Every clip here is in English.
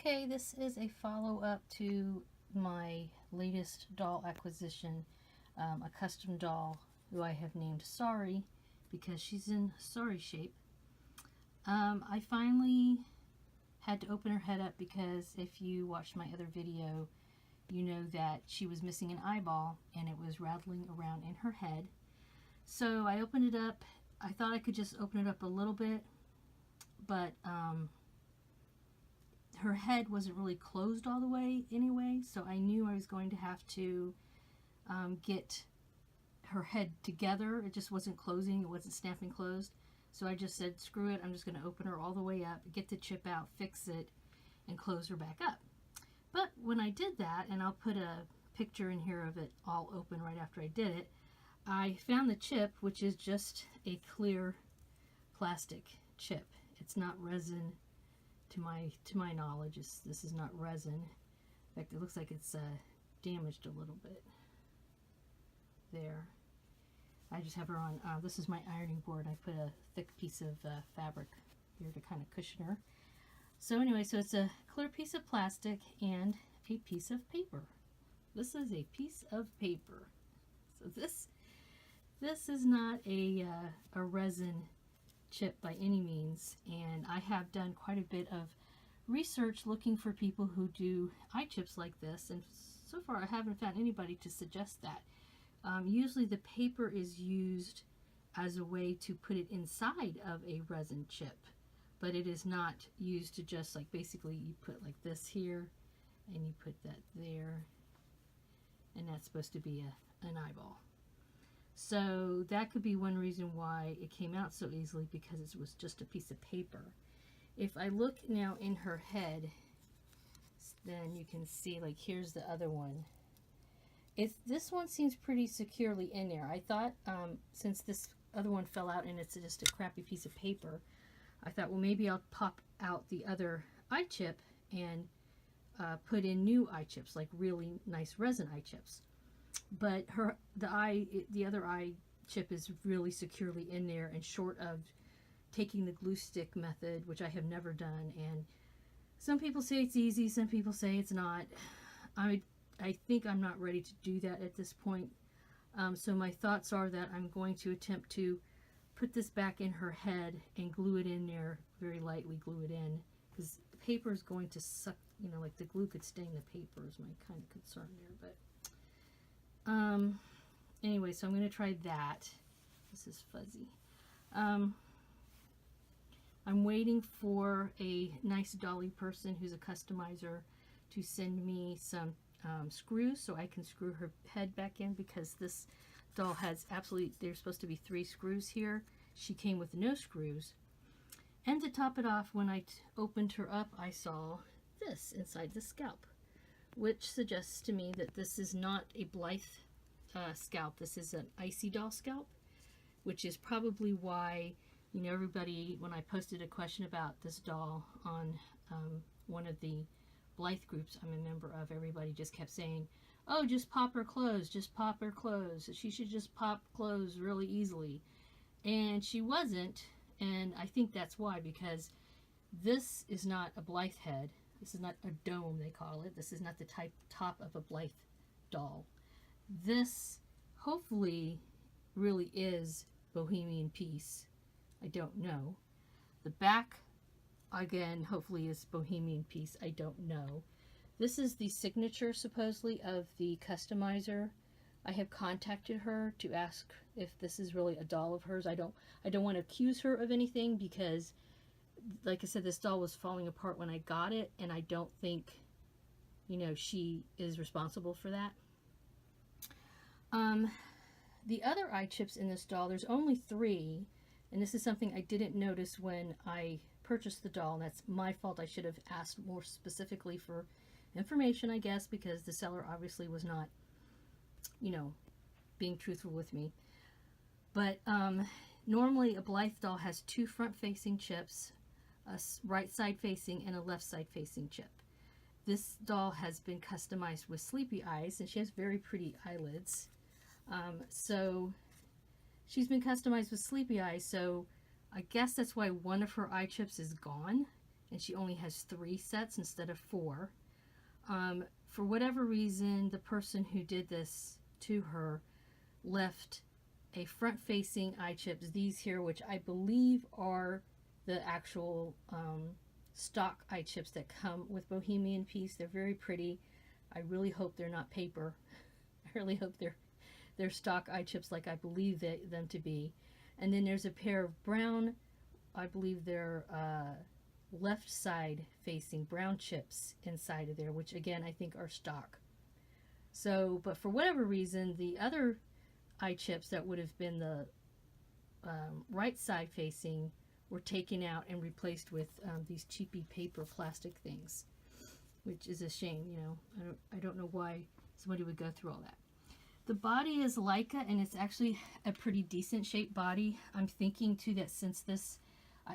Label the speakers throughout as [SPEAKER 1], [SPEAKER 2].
[SPEAKER 1] Okay, this is a follow-up to my latest doll acquisition, a custom doll who I have named Sorry because she's in sorry shape. I finally had to open her head up because if you watched my other video, you know that she was missing an eyeball and it was rattling around in her head. So I opened it up. I thought I could just open it up a little bit, but her head wasn't really closed all the way anyway, so I knew I was going to have to get her head together. It just wasn't closing, it wasn't snapping closed. So I just said, screw it, I'm just going to open her all the way up, get the chip out, fix it, and close her back up. But when I did that, and I'll put a picture in here of it all open right after I did it, I found the chip, which is just a clear plastic chip. It's not resin. To my knowledge, this is not resin. In fact, it looks like it's damaged a little bit. There. I just have her on, this is my ironing board. I put a thick piece of fabric here to kind of cushion her. So anyway, so it's a clear piece of plastic and a piece of paper. This is a piece of paper. So this is not a resin chip by any means, and I have done quite a bit of research looking for people who do eye chips like this, and so far I haven't found anybody to suggest that. Usually the paper is used as a way to put it inside of a resin chip, but it is not used to just like basically you put like this here and you put that there, and that's supposed to be an eyeball. So that could be one reason why it came out so easily, because it was just a piece of paper. If I look now in her head, then you can see, like, here's the other one. This one seems pretty securely in there. I thought, since this other one fell out and it's just a crappy piece of paper, I thought, well, maybe I'll pop out the other eye chip and put in new eye chips, like really nice resin eye chips. But the other eye chip is really securely in there, and short of taking the glue stick method, which I have never done, and some people say it's easy, some people say it's not. I think I'm not ready to do that at this point. So my thoughts are that I'm going to attempt to put this back in her head and glue it in there, very lightly glue it in, because the paper is going to suck, you know, like the glue could stain the paper is my kind of concern there. But anyway, so I'm going to try that. This is fuzzy. I'm waiting for a nice Dolly person who's a customizer to send me some screws so I can screw her head back in, because this doll has absolutely, there's supposed to be 3 screws here. She came with no screws. And to top it off, when I opened her up, I saw this inside the scalp, which suggests to me that this is not a Blythe scalp. This is an icy doll scalp, which is probably why, you know, everybody, when I posted a question about this doll on one of the Blythe groups I'm a member of, everybody just kept saying, oh, just pop her clothes, just pop her clothes. She should just pop clothes really easily. And she wasn't, and I think that's why, because this is not a Blythe head. This is not a dome, they call it. This is not the top of a Blythe doll. This, hopefully, really is Bohemian Peace. I don't know. The back, again, hopefully is Bohemian Peace. I don't know. This is the signature, supposedly, of the customizer. I have contacted her to ask if this is really a doll of hers. I don't want to accuse her of anything, because like I said, this doll was falling apart when I got it, and I don't think, you know, she is responsible for that. The other eye chips in this doll, there's only 3, and this is something I didn't notice when I purchased the doll, and that's my fault. I should have asked more specifically for information, I guess, because the seller obviously was not, you know, being truthful with me. But normally a Blythe doll has 2 front-facing chips, a right side facing and a left side facing chip. This doll has been customized with sleepy eyes, and she has very pretty eyelids. So she's been customized with sleepy eyes, so I guess that's why one of her eye chips is gone, and she only has 3 sets instead of 4. For whatever reason, the person who did this to her left a front-facing eye chips, these here, which I believe are the actual stock eye chips that come with Bohemian Peace. They're very pretty. I really hope they're not paper. I really hope they're stock eye chips like I believe them to be. And then there's a pair of brown, I believe they're left side facing brown chips inside of there, which again I think are stock. So, but for whatever reason, the other eye chips that would have been the right side facing were taken out and replaced with these cheapy paper plastic things, which is a shame. You know, I don't know why somebody would go through all that. The body is Leica, and it's actually a pretty decent shaped body. I'm thinking too that since this,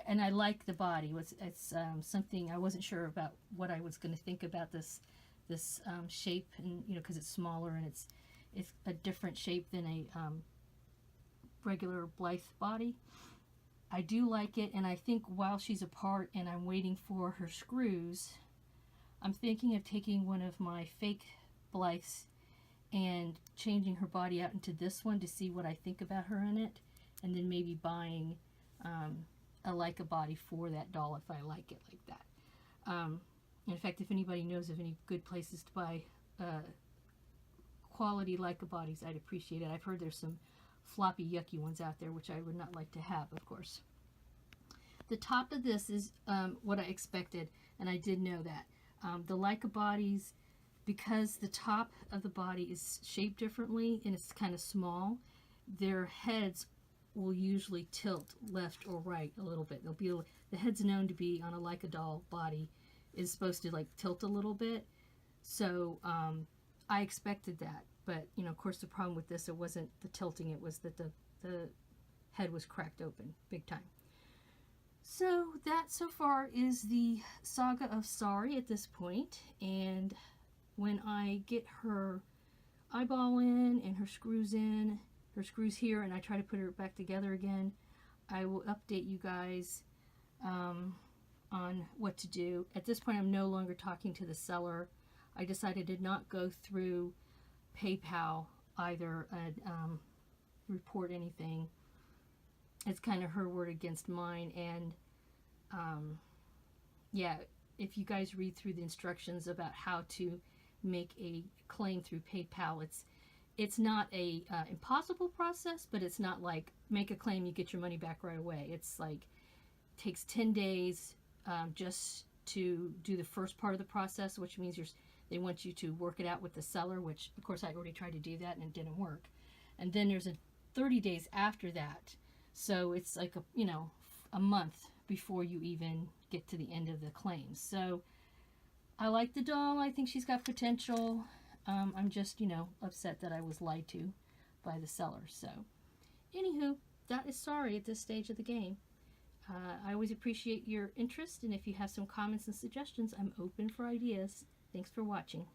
[SPEAKER 1] and I like the body. It's something I wasn't sure about what I was going to think about this shape, and you know, because it's smaller and it's a different shape than a regular Blythe body. I do like it, and I think while she's apart and I'm waiting for her screws, I'm thinking of taking one of my fake Blythes and changing her body out into this one to see what I think about her in it, and then maybe buying a Leica body for that doll if I like it like that. In fact, if anybody knows of any good places to buy quality Leica bodies, I'd appreciate it. I've heard there's some floppy, yucky ones out there, which I would not like to have, of course. The top of this is what I expected, and I did know that. The Leica bodies, because the top of the body is shaped differently and it's kind of small, their heads will usually tilt left or right a little bit. The head's known to be on a Leica doll body is supposed to like tilt a little bit. So I expected that, but you know, of course, the problem with this, it wasn't the tilting, it was that the head was cracked open big time. So that so far is the saga of Sorry at this point, and when I get her eyeball in and her screws here, and I try to put her back together again, I will update you guys on what to do. At this point, I'm no longer talking to the seller. I decided to not go through PayPal either and report anything. It's kind of her word against mine, and yeah, if you guys read through the instructions about how to make a claim through PayPal, it's not a impossible process, but it's not like make a claim, you get your money back right away. It's like takes 10 days just to do the first part of the process, which means they want you to work it out with the seller, which of course I already tried to do that and it didn't work. And then there's a 30 days after that, so it's like a month before you even get to the end of the claim. So I like the doll. I think she's got potential. I'm just upset that I was lied to by the seller. So anywho, that is Sorry at this stage of the game. I always appreciate your interest, and if you have some comments and suggestions, I'm open for ideas. Thanks for watching.